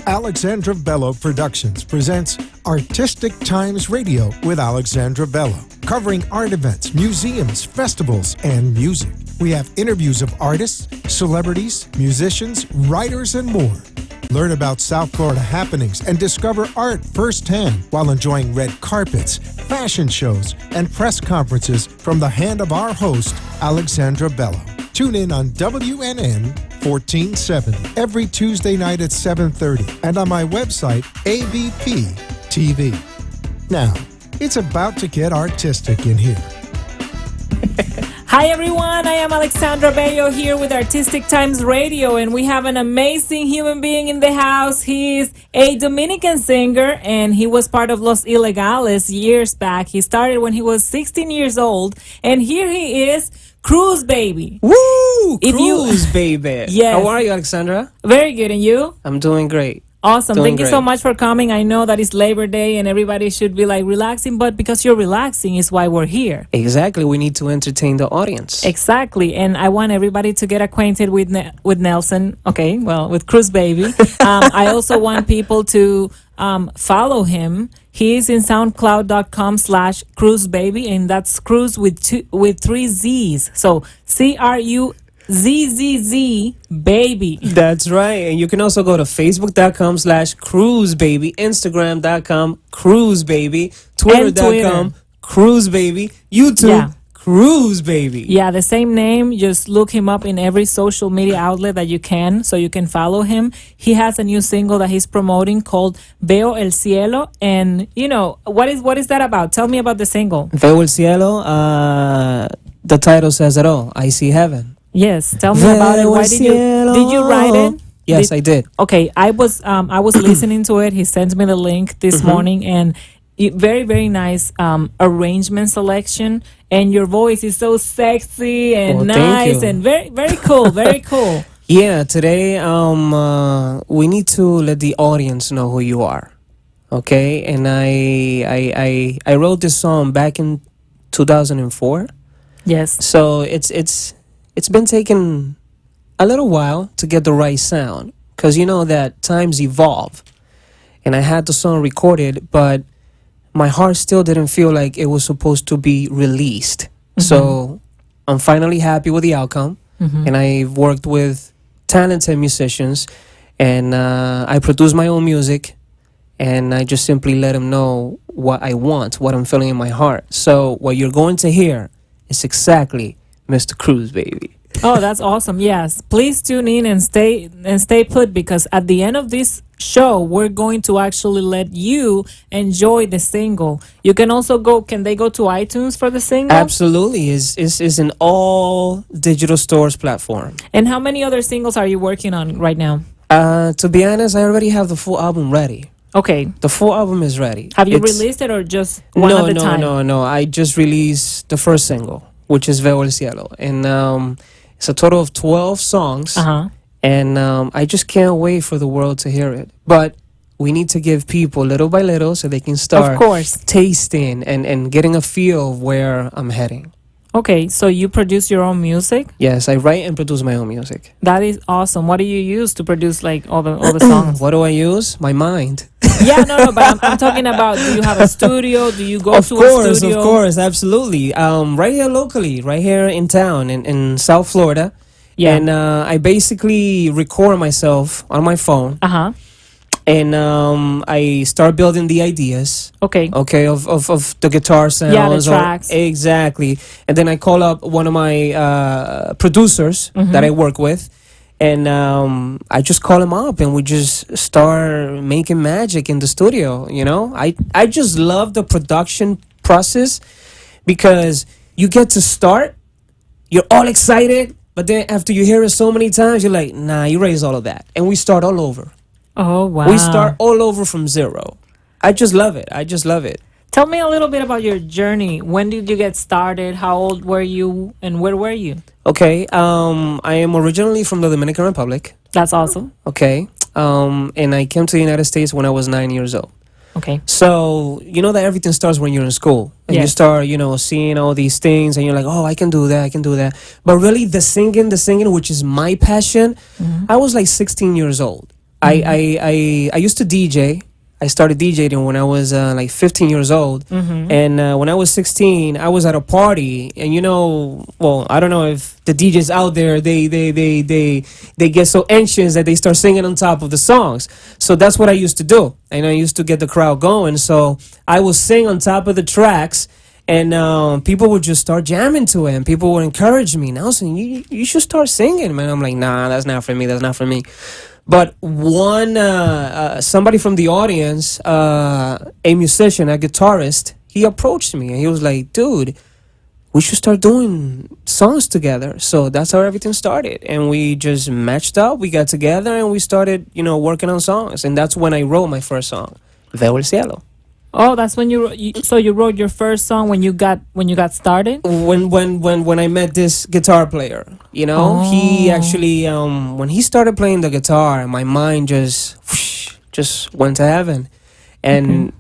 Alexandra Bello Productions presents Artistic Times Radio with Alexandra Bello, covering art events, museums, festivals, and music. We have interviews of artists, celebrities, musicians, writers, and more. Learn about South Florida happenings and discover art firsthand while enjoying red carpets, fashion shows, and press conferences from the hand of our host, Alexandra Bello. Tune in on WNN 1470 every Tuesday night at 7:30 and on my website, ABP TV. Now, it's about to get artistic in here. Hi everyone, I am Alexandra Bellos here with Artistic Times Radio, and we have an amazing human being in the house. He is a Dominican singer, and he was part of Los Ilegales years back. He started when he was 16 years old, and here he is, Cruzzbaby. Woo! Cruzzbaby. Yes. How are you, Alexandra? Very good, and you? I'm doing great. Awesome. Thank you so much for coming. I know that it's Labor Day and everybody should be like relaxing, but because you're relaxing is why we're here. Exactly. We need to entertain the audience. Exactly. And I want everybody to get acquainted with Nelson. Okay, well, with Cruzzbaby. I also want people to follow him. He is in soundcloud.com/Cruzzbaby, and that's Cruz with three Z's. So CRUZZZ baby. That's right. And you can also go to facebook.com/Cruzzbaby, Instagram.com Cruzzbaby, Twitter.com Cruzzbaby, YouTube Cruzzbaby. Yeah, the same name. Just look him up in every social media outlet that you can, so you can follow him. He has a new single that he's promoting called Veo el Cielo. And, you know, what is that about? Tell me about the single. Veo el Cielo, the title says it all. I see heaven. Yes, tell me about it. Why did you write it? Yes, I did. Okay, I was listening to it. He sent me the link this morning, and very, very nice arrangement selection. And your voice is so sexy and nice and very, very cool. Very cool. Yeah, today we need to let the audience know who you are. Okay, and I wrote this song back in 2004. Yes. So it's been taking a little while to get the right sound, because you know that times evolve, and I had the song recorded, but my heart still didn't feel like it was supposed to be released. So I'm finally happy with the outcome, and I've worked with talented musicians, and I produce my own music, and I just simply let them know what I want, what I'm feeling in my heart. So what you're going to hear is exactly Mr. Cruzzbaby. Oh, that's awesome. Yes. Please tune in and stay put, because at the end of this show, we're going to actually let you enjoy the single. You can also can they go to iTunes for the single? Absolutely. Is in all digital stores platform. And how many other singles are you working on right now? To be honest, I already have the full album ready. Okay. The full album is ready. Have you released it or just one at a time? No. I just released the first single, which is Veo el Cielo. And it's a total of 12 songs. And I just can't wait for the world to hear it. But we need to give people little by little so they can start tasting and getting a feel of where I'm heading. Okay, so you produce your own music? Yes, I write and produce my own music. That is awesome. What do you use to produce like all the songs? What do I use? My mind. Yeah, no, but I'm talking about, do you have a studio? Do you go to a studio? Of course, absolutely. Right here locally, right here in town, in South Florida. Yeah. And I basically record myself on my phone. And I start building the ideas. Okay, of the guitar sounds. Yeah, the tracks. Exactly. And then I call up one of my producers that I work with. And I just call him up and we just start making magic in the studio, you know? I just love the production process, because you get to start, you're all excited, but then after you hear it so many times, you're like, nah, you erase all of that. And we start all over. Oh, wow. We start all over from zero. I just love it. Tell me a little bit about your journey. When did you get started? How old were you? And where were you? Okay. I am originally from the Dominican Republic. That's awesome. Okay. And I came to the United States when I was 9 years old. Okay. So, you know that everything starts when you're in school. And you start, seeing all these things. And you're like, oh, I can do that. But really, the singing, which is my passion, I was like 16 years old. I used to DJ. I started DJing when I was like 15 years old, and when I was 16, I was at a party, and well, I don't know if the DJs out there they get so anxious that they start singing on top of the songs. So that's what I used to do, and I used to get the crowd going. So I would sing on top of the tracks, and people would just start jamming to it, and people would encourage me. And I was saying, you should start singing, man. I'm like, nah, that's not for me. That's not for me. But somebody from the audience, a musician, a guitarist, he approached me and he was like, dude, we should start doing songs together. So that's how everything started. And we just matched up, we got together, and we started, working on songs. And that's when I wrote my first song, Veo el cielo. Oh, that's when you wrote your first song when you got started? When I met this guitar player, he actually when he started playing the guitar, my mind just went to heaven, and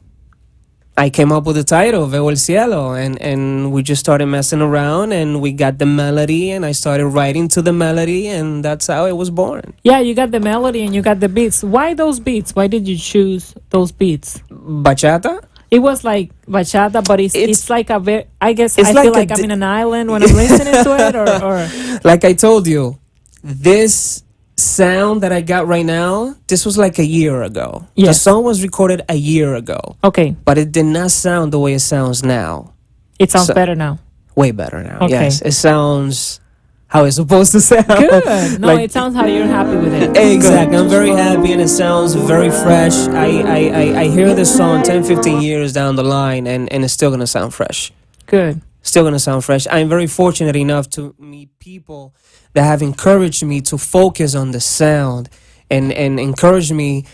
I came up with the title Veo el cielo, and we just started messing around, and we got the melody, and I started writing to the melody, and that's how it was born. Yeah, you got the melody and you got the beats. Why those beats? Why did you choose those beats? Bachata? It was like bachata, but it's like a very, I guess I like feel like I'm in an island when I'm listening to it, or like I told you, this sound that I got right now, this was like a year ago. Yes. The song was recorded a year ago. Okay. But it did not sound the way it sounds now. It sounds better now. Way better now. Okay. Yes. It sounds how it's supposed to sound. Good. No, it sounds how you're happy with it. Exactly. Good. I'm very happy, and it sounds very fresh. I hear this song 10, 15 years down the line, and it's still going to sound fresh. Good. Still going to sound fresh. I'm very fortunate enough to meet people that have encouraged me to focus on the sound and encourage me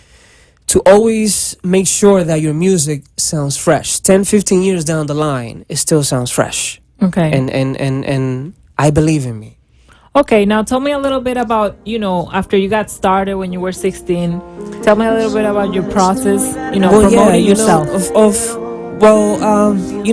to always make sure that your music sounds fresh. 10, 15 years down the line, it still sounds fresh. Okay. And I believe in me. Okay, now tell me a little bit about, after you got started when you were 16, tell me a little bit about your process, promoting yourself.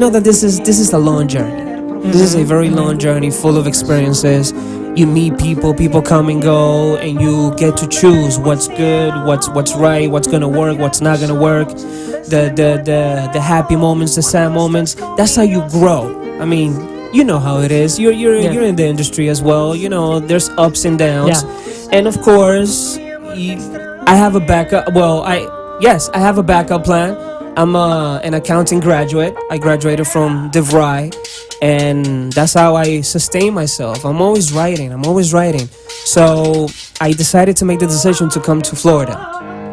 That this is a long journey. This is a very long journey full of experiences. You meet people come and go, and you get to choose what's good, what's right, what's gonna work, what's not gonna work. The happy moments, the sad moments. That's how you grow. I mean, you know how it is. You're in the industry as well. There's ups and downs. Yeah. And of course, I have a backup. Well, I have a backup plan. I'm an accounting graduate. I graduated from DeVry, and that's how I sustain myself. I'm always writing. So I decided to make the decision to come to Florida.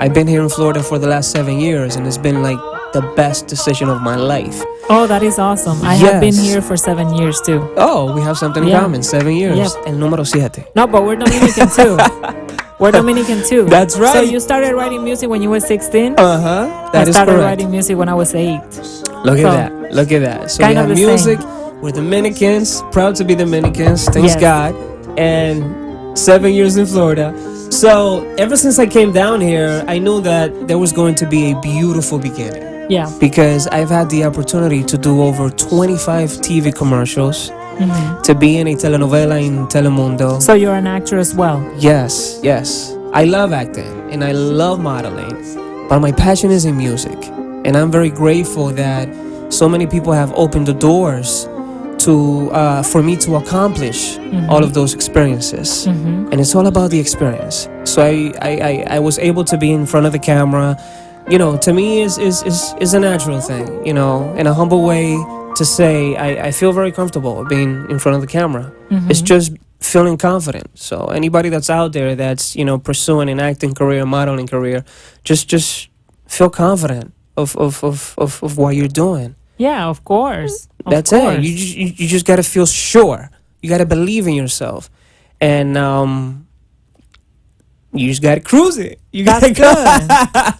I've been here in Florida for the last 7 years, and it's been like the best decision of my life. Oh, that is awesome. I have been here for 7 years too. Oh, we have something in common. 7 years. Yep. El número 7. No, but we're Dominican too. We're Dominican too. That's right. So you started writing music when you were 16? That I is started correct. writing music when I was 8. Look at that. So we kind of have the music. same. We're Dominicans. Proud to be Dominicans. Thanks Yes. God. And 7 years in Florida. So ever since I came down here, I knew that there was going to be a beautiful beginning. Yeah. Because I've had the opportunity to do over 25 TV commercials, to be in a telenovela in Telemundo. So you're an actor as well? Yes. I love acting and I love modeling, but my passion is in music. And I'm very grateful that so many people have opened the doors for me to accomplish all of those experiences. And it's all about the experience. So I was able to be in front of the camera. To me is a natural thing, in a humble way to say I feel very comfortable being in front of the camera. It's just feeling confident. So anybody that's out there that's, pursuing an acting career, modeling career, just feel confident of what you're doing. Yeah, of course. That's it. You just got to feel sure. You got to believe in yourself. And you just gotta cruise it. That's good.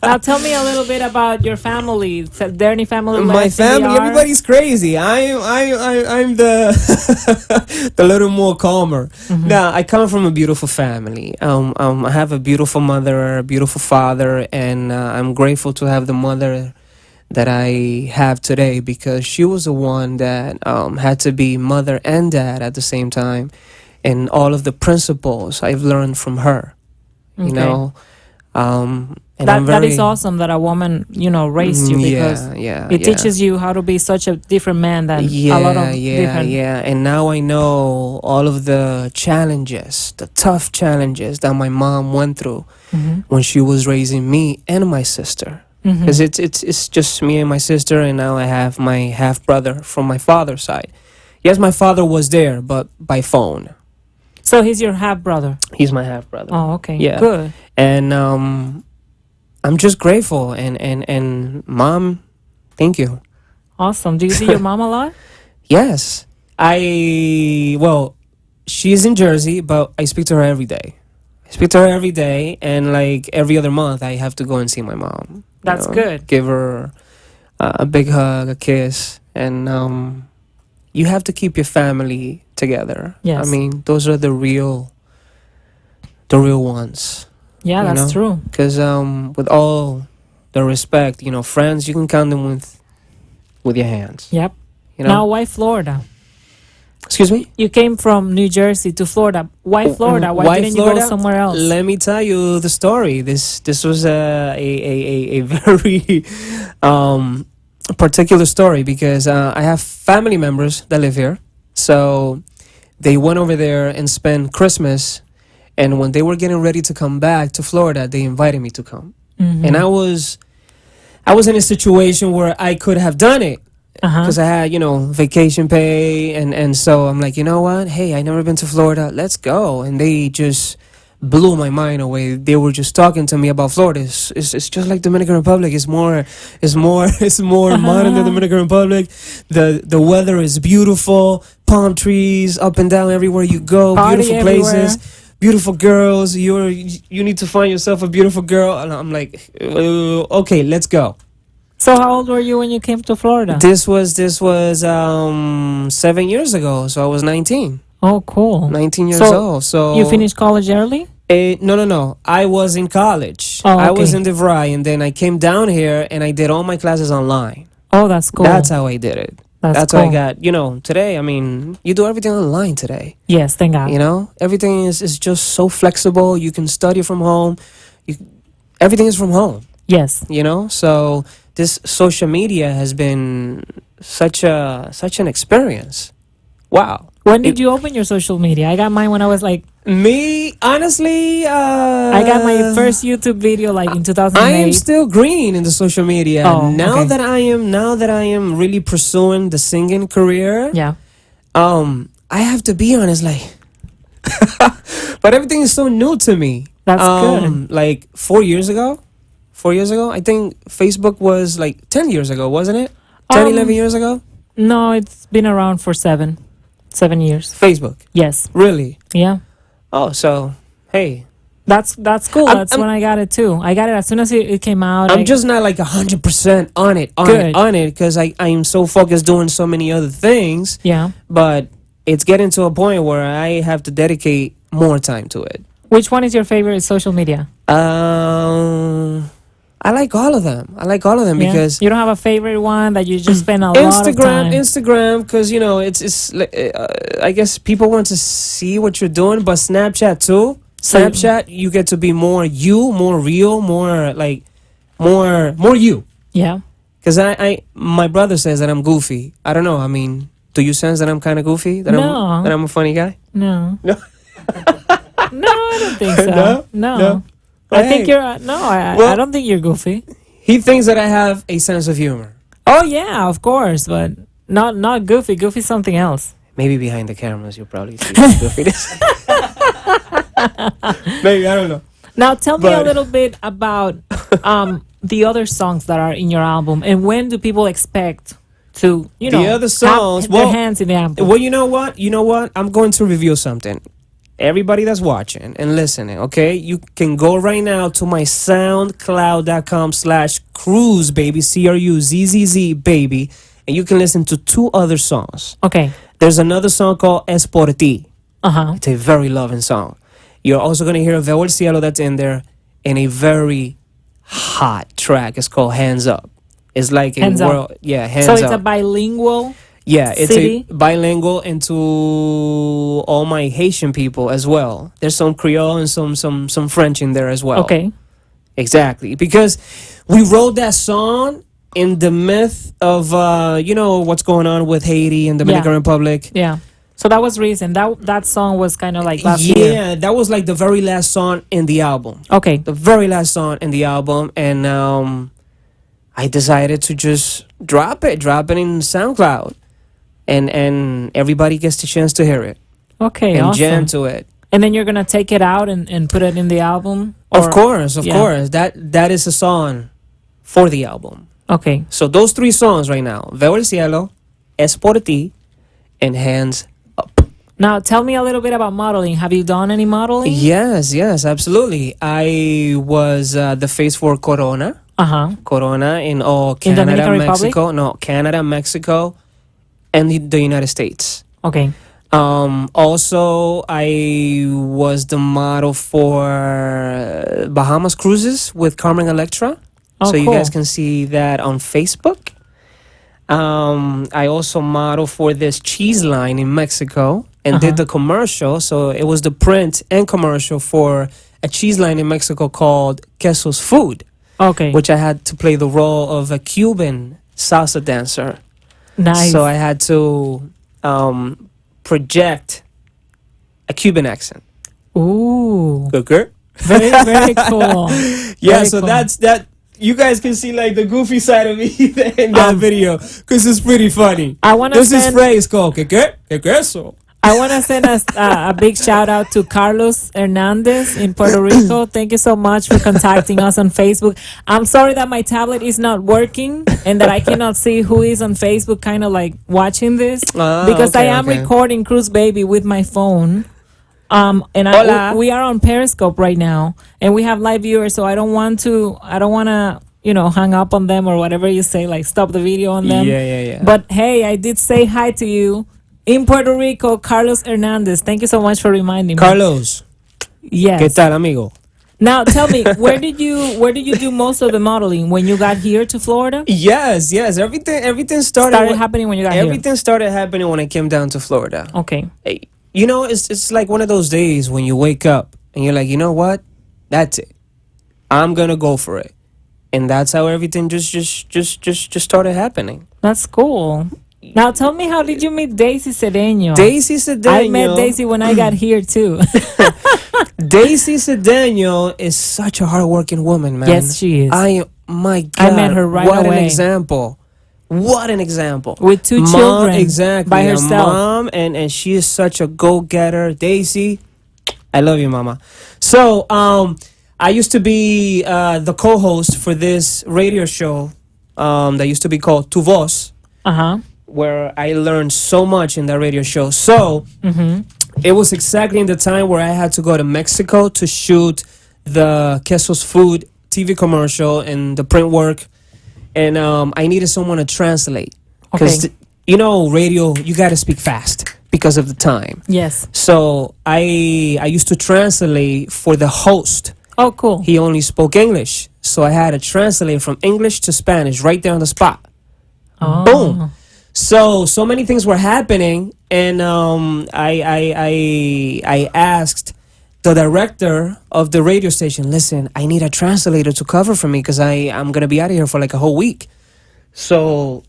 Now tell me a little bit about your family. Is there any family left? My family, everybody's crazy. I'm the the little more calmer. Now I come from a beautiful family. I have a beautiful mother, a beautiful father, and I'm grateful to have the mother that I have today, because she was the one that had to be mother and dad at the same time, and all of the principles I've learned from her. You know, And That is awesome that a woman, raised you, because it teaches you how to be such a different man than a lot of different. And now I know all of the challenges, the tough challenges that my mom went through when she was raising me and my sister. Because it's just me and my sister, and now I have my half brother from my father's side. Yes, my father was there, but by phone. So he's your half brother. He's my half brother. Oh, okay. Yeah. Good. And I'm just grateful, and mom, thank you. Awesome. Do you see your mom a lot? Yes. She's in Jersey, but I speak to her every day. And like every other month I have to go and see my mom. That's good. Give her a big hug, a kiss, and you have to keep your family together. Yes. I mean, those are the real ones. Yeah, that's true. Because with all the respect, friends, you can count them with your hands. Yep. Now, why Florida? Excuse me? You came from New Jersey to Florida. Why Florida? Why didn't Florida? you go somewhere else? Let me tell you the story. This was a very particular story, because I have family members that live here. So they went over there and spent Christmas. And when they were getting ready to come back to Florida, they invited me to come. And I was in a situation where I could have done it, because I had, vacation pay. And so I'm like, you know what? Hey, I never been to Florida. Let's go. And they just blew my mind away. They were just talking to me about Florida. It's just like Dominican Republic. It's more modern than Dominican Republic. The weather is beautiful. Palm trees up and down everywhere you go. Party beautiful everywhere. Places. Beautiful girls. You need to find yourself a beautiful girl. And I'm like, okay, let's go. So how old were you when you came to Florida? This was 7 years ago. So I was 19. Oh, cool. 19 years old. So you finished college early? No. I was in college. Oh, okay. I was in DeVry, and then I came down here and I did all my classes online. Oh, that's cool. That's how I did it. That's cool. how I got, today, I mean, you do everything online today. Yes, thank God. Everything is just so flexible. You can study from home. Everything is from home. Yes. So this social media has been such an experience. Wow. When did you open your social media? I got mine when I was like... Me, honestly... I got my first YouTube video like in 2008. I am still green in the social media. Oh, now okay. that I am really pursuing the singing career. Yeah. I have to be honest, like... but everything is so new to me. That's good. Like 4 years ago, I think Facebook was like 10 years ago, wasn't it? 10, 11 years ago? No, it's been around for 7 years. Facebook? Yes. Really? Yeah. Oh, so, hey. That's cool. That's when I got it too. I got it as soon as it came out. I'm just not like 100% on it, because I am so focused doing so many other things. Yeah. But it's getting to a point where I have to dedicate more time to it. Which one is your favorite social media? I like all of them. Because you don't have a favorite one that you just spend a lot of time. Instagram, because it's I guess people want to see what you're doing, but Snapchat too. Snapchat, you get to be more you, more real, more like more you. Yeah. Because my brother says that I'm goofy. I don't know. I mean, do you sense that I'm kind of goofy? That I'm a funny guy? No. No. No, I don't think so. No. Well, I think you're I don't think you're goofy. He thinks that I have a sense of humor. Oh yeah, of course, but not goofy. Goofy's something else. Maybe behind the cameras you'll probably see goofiness. Maybe, I don't know. Now tell me a little bit about the other songs that are in your album, and when do people expect to the other songs have their hands in the album? Well, you know what? I'm going to reveal something. Everybody that's watching and listening, okay? You can go right now to my soundcloud.com/Cruzzbaby, Cruzzz baby, and you can listen to 2 other songs. Okay. There's another song called Es Por Ti. It's a very loving song. You're also going to hear Veo el Cielo that's in there, and a very hot track. It's called Hands Up. It's like Hands Up. Yeah, Hands Up. Up. So it's a bilingual. Yeah, it's city? a bilingual into all my Haitian people as well. There's some Creole and some French in there as well. Okay. Exactly, because we wrote that song in the myth of what's going on with Haiti and Dominican Republic. Yeah. So that was recent. That song was kind of like last year. Yeah, that was like the very last song in the album. Okay. The very last song in the album, and I decided to just drop it in SoundCloud, and everybody gets the chance to hear it Okay. and Awesome. jam to it. And then you're gonna take it out and put it in the album. Of course. That is a song for the album. Okay. So those 3 songs right now: Veo el cielo, Es por ti, and Hands Up. Now tell me a little bit about modeling. Have you done any modeling? Yes, absolutely. I was the face for Corona. Corona in Canada, Dominican Mexico. No, Canada, Mexico, and the United States. Okay. Also, I was the model for Bahamas cruises with Carmen Electra. Oh, so you cool. guys can see that on Facebook. I also modeled for this cheese line in Mexico and did the commercial. So it was the print and commercial for a cheese line in Mexico called Queso's Food. Okay. Which I had to play the role of a Cuban salsa dancer. Nice. So I had to project a Cuban accent. Ooh. Okay. Very, very cool. Yeah, Very so cool. that's that. You guys can see like the goofy side of me in that video because it's pretty funny. I want to This is send. phrase called "que queso." I want to send a big shout out to Carlos Hernandez in Puerto Rico. Thank you so much for contacting us on Facebook. I'm sorry that my tablet is not working and that I cannot see who is on Facebook kind of like watching this because I am recording Cruzzbaby with my phone. And we are on Periscope right now and we have live viewers, so I don't want to hang up on them or whatever you say, like stop the video on them. Yeah. But hey, I did say hi to you. In Puerto Rico, Carlos Hernandez. Thank you so much for reminding me. Carlos. Yes. ¿Qué tal, amigo? Now tell me, where did you do most of the modeling when you got here to Florida? Yes. Everything started happening when you got here. Everything started happening when I came down to Florida. Okay. It's like one of those days when you wake up and you're like, you know what? That's it. I'm gonna go for it. And that's how everything just started happening. That's cool. Now tell me, how did you meet Daisy Cedeño? Daisy Cedeño. I met Daisy when I got here too. Daisy Cedeño is such a hardworking woman, man. Yes, she is. My God. I met her right away. What an example. What an example. With 2 children. Exactly. By herself. Mom, and she is such a go-getter. Daisy, I love you, mama. So, I used to be the co-host for this radio show that used to be called Tu Voz. Where I learned so much in that radio show. So, it was exactly in the time where I had to go to Mexico to shoot the Queso's Food TV commercial and the print work. And I needed someone to translate. Because, radio, you got to speak fast because of the time. Yes. So, I used to translate for the host. Oh, cool. He only spoke English. So, I had to translate from English to Spanish right there on the spot. Oh. Boom. So many things were happening, and I asked the director of the radio station, listen, I need a translator to cover for me because I'm going to be out of here for like a whole week. So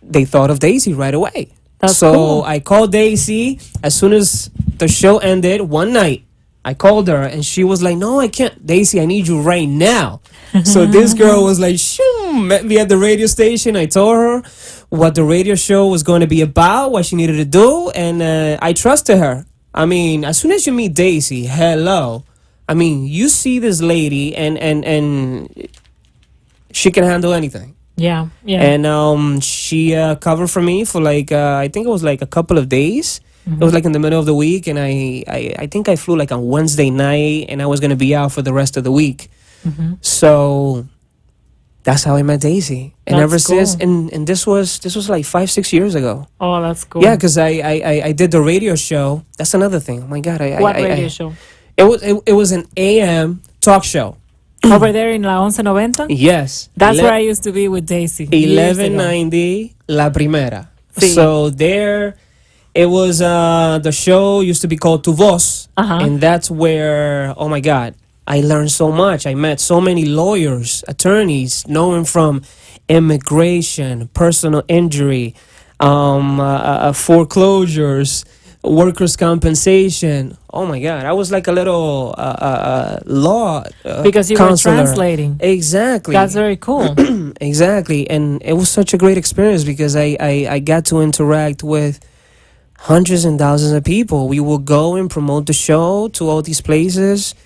they thought of Daisy right away. That's so cool. I called Daisy as soon as the show ended one night. I called her and she was like, no, I can't. Daisy, I need you right now. So this girl was like, shoo, met me at the radio station. I told her what the radio show was going to be about, what she needed to do, and I trusted her. I mean, as soon as you meet Daisy, hello. I mean, you see this lady and she can handle anything. Yeah. And she covered for me for like, I think it was like a couple of days. It was like in the middle of the week, and I think I flew like on Wednesday night, and I was going to be out for the rest of the week. So that's how I met Daisy. And That's ever since, cool. and this was like 5-6 years ago. Oh, that's cool. Yeah, because I did the radio show. That's another thing. Oh my God. What radio show? It was an AM talk show. Over there in La 1190? Yes. That's where I used to be with Daisy. 1190 La Primera. Sí. So there, it was the show used to be called Tu Voz, and that's where, oh my God, I learned so much. I met so many lawyers, attorneys, knowing from immigration, personal injury, foreclosures, workers' compensation. Oh my God, I was like a little law Because you counselor. were translating. Exactly. That's very cool. Exactly, and it was such a great experience because I got to interact with hundreds and thousands of people. We would go and promote the show to all these places,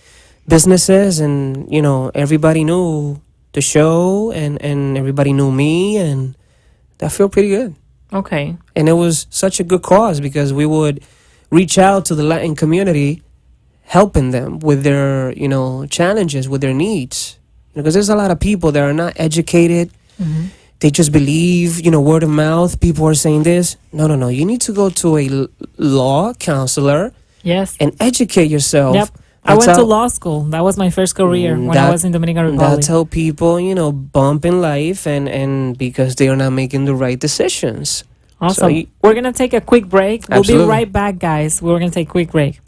businesses, and everybody knew the show, and everybody knew me, and that felt pretty good. Okay. And it was such a good cause because we would reach out to the Latin community, helping them with their challenges, with their needs, because there's a lot of people that are not educated. They just believe, word of mouth. People are saying this. No. You need to go to a law counselor. Yes. And educate yourself. Yep. I went to law school. That was my first career when I was in Dominican Republic. That's how people, bump in life and because they are not making the right decisions. Awesome. So we're going to take a quick break. Absolutely. We'll be right back, guys. We're going to take a quick break.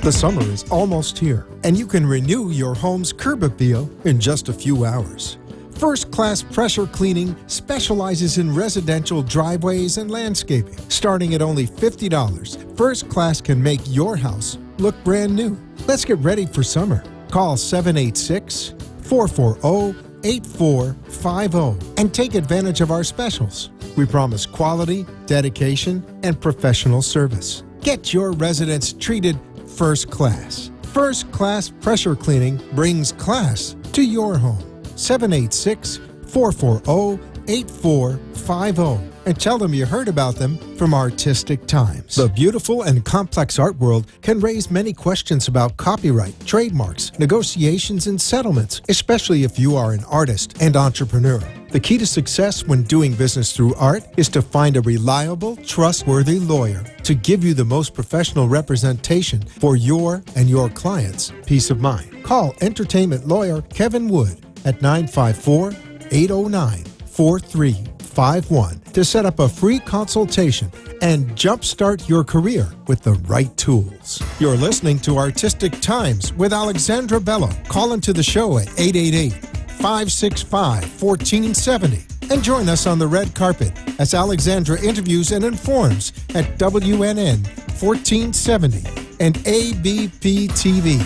The summer is almost here, and you can renew your home's curb appeal in just a few hours. First Class Pressure Cleaning specializes in residential driveways and landscaping. Starting at only $50, First Class can make your house look brand new. Let's get ready for summer. Call 786-440-8450 and take advantage of our specials. We promise quality, dedication, and professional service. Get your residents treated first class. First Class Pressure Cleaning brings class to your home. 786-440-8450 and tell them you heard about them from Artistic Times. The beautiful and complex art world can raise many questions about copyright, trademarks, negotiations, and settlements, especially if you are an artist and entrepreneur. The key to success when doing business through art is to find a reliable, trustworthy lawyer to give you the most professional representation for your and your clients' peace of mind. Call entertainment lawyer Kevin Wood at 954-809-4351 to set up a free consultation and jumpstart your career with the right tools. You're listening to Artistic Times with Alexandra Bellos. Call into the show at 888-565-1470 and join us on the red carpet as Alexandra interviews and informs at WNN 1470 and ABP TV.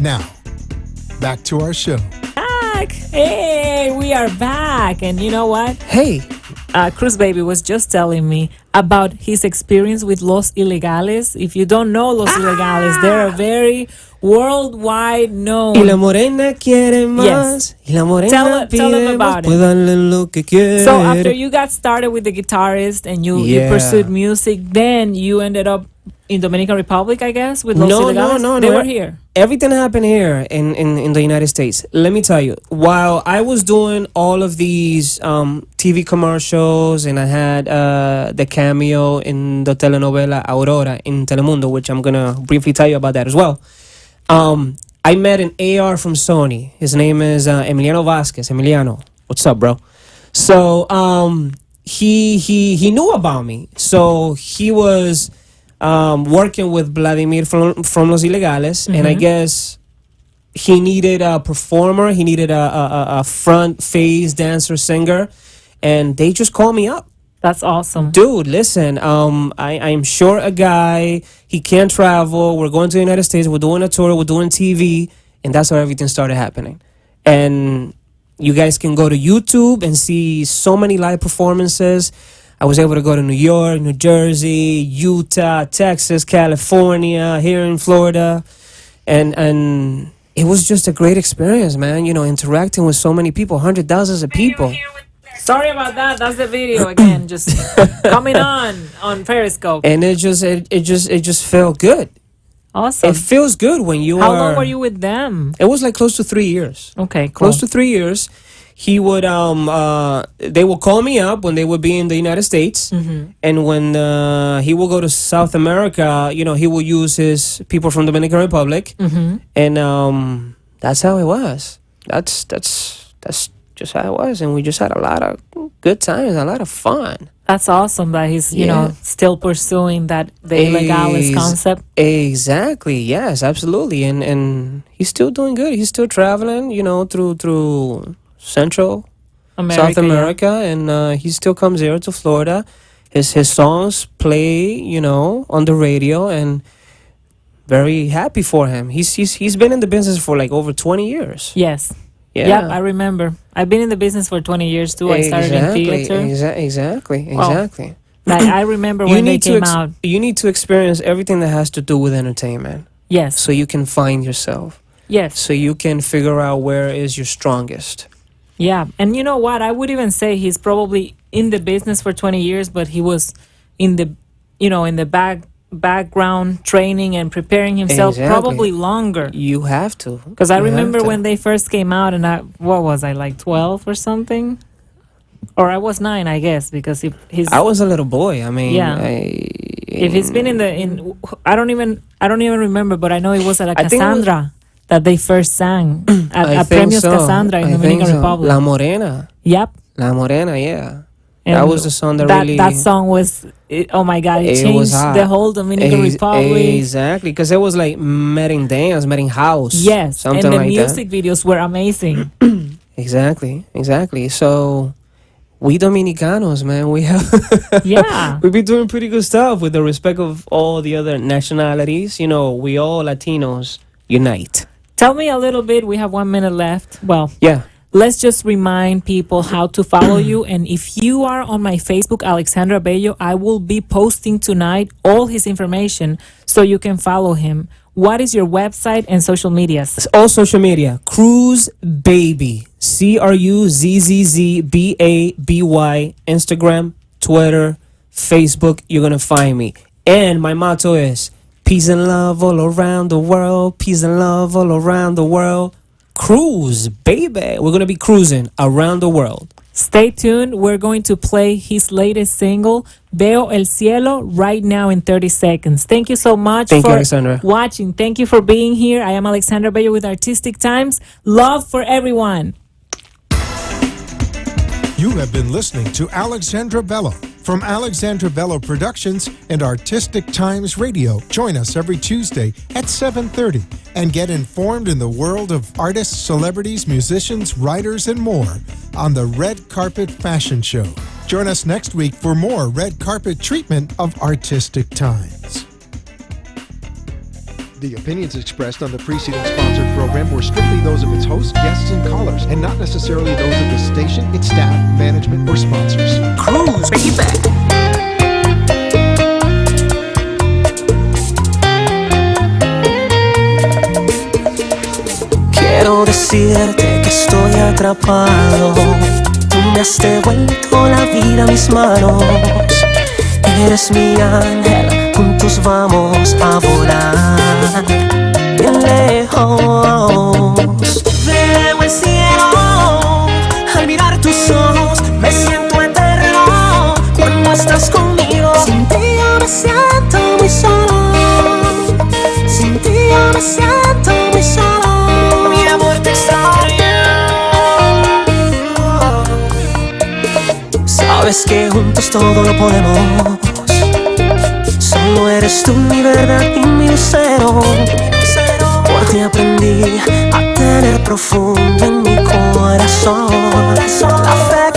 Now, back to our show. Hey, we are back. And you know what? Hey. Cruzzbaby was just telling me about his experience with Los Ilegales. If you don't know Los Ilegales, they're a very worldwide known. Y la morena quiere más. Yes. Y la morena Tell them about it. Lo que quiere. So after you got started with the guitarist and you pursued music, then you ended up in Dominican Republic, I guess, with Los Ilegales? No. They were here. Everything happened here in the United States. Let me tell you, while I was doing all of these TV commercials and I had the cameo in the telenovela Aurora in Telemundo, which I'm going to briefly tell you about that as well, I met an AR from Sony. His name is Emiliano Vasquez. Emiliano, what's up, bro? So he knew about me. So he was working with Vladimir from Los Ilegales, and I guess he needed a performer. He needed a front face dancer singer, and they just called me up. That's awesome. Dude, listen, I'm short a guy. He can't travel. We're going to the United States. We're doing a tour. We're doing TV, and that's how everything started happening. And you guys can go to YouTube and see so many live performances. I was able to go to New York, New Jersey, Utah, Texas, California, here in Florida. And it was just a great experience, man. Interacting with so many people, hundreds, thousands of people. Sorry about that. That's the video again, just coming on Periscope. And it just felt good. Awesome. It feels good when you How long were you with them? It was like close to 3 years. Okay, cool. Close to 3 years. He would they would call me up when they would be in the United States, and when he will go to South America, he will use his people from Dominican Republic, and that's how it was. That's just how it was, and we just had a lot of good times, a lot of fun. That's awesome that he's, still pursuing the ilegales concept. Exactly. Yes, absolutely. And he's still doing good. He's still traveling, through Central South America, and he still comes here to Florida. His songs play, on the radio, and very happy for him. He's been in the business for like over 20 years. Yes. Yeah. Yep, I remember. I've been in the business for 20 years too. I started in theater. Exactly. I remember when they came out. You need to experience everything that has to do with entertainment. Yes. So you can find yourself. Yes. So you can figure out where is your strongest. Yeah. And you know what? I would even say he's probably in the business for 20 years, but he was in the, in the background training and preparing himself probably longer. You have to. Because I remember when they first came out, and what was I, like 12 or something? Or I was 9, I guess, because I was a little boy. I mean, if he's been I don't even remember, but I know it was at Cassandra that they first sang at Premios Cassandra in Dominican Republic. La Morena. Yep. La Morena, yeah. And that was the song that song was, oh my God, it changed the whole Dominican Republic. Exactly, because it was like merengue, merengue house. Yes, something and the like music videos were amazing. Exactly. So, we Dominicanos, man, we have we be doing pretty good stuff with the respect of all the other nationalities. We all Latinos unite. Tell me a little bit. We have 1 minute left. Well, yeah. Let's just remind people how to follow you. And if you are on my Facebook, Alexandra Bello, I will be posting tonight all his information so you can follow him. What is your website and social medias? It's all social media. Cruzzbaby. CRUZZZBABY. Instagram, Twitter, Facebook. You're going to find me. And my motto is peace and love all around the world. Peace and love all around the world. Cruise, baby. We're going to be cruising around the world. Stay tuned. We're going to play his latest single, Veo el Cielo, right now in 30 seconds. Thank you so much for Alexandra. Watching. Thank you for being here. I am Alexandra Bello with Artistic Times. Love for everyone. You have been listening to Alexandra Bello. From Alexandra Bello Productions and Artistic Times Radio, join us every Tuesday at 7:30 and get informed in the world of artists, celebrities, musicians, writers, and more on the Red Carpet Fashion Show. Join us next week for more red carpet treatment of Artistic Times. The opinions expressed on the preceding sponsored program were strictly those of its hosts, guests, and callers, and not necessarily those of the station, its staff, management, or sponsors. Cruise, baby! Quiero decirte que estoy atrapado. Tú me has devuelto la vida a mis manos. Eres mi ángel. Juntos vamos a volar bien lejos. Veo el cielo al mirar tus ojos. Me siento eterno cuando estás conmigo. Sin ti yo me siento muy solo. Sin ti yo me siento muy solo. Mi amor te extraño. Sabes que juntos todo lo podemos. Solo eres tú mi verdad y mi lucero. Por ti aprendí a tener profundo en mi corazón la fe.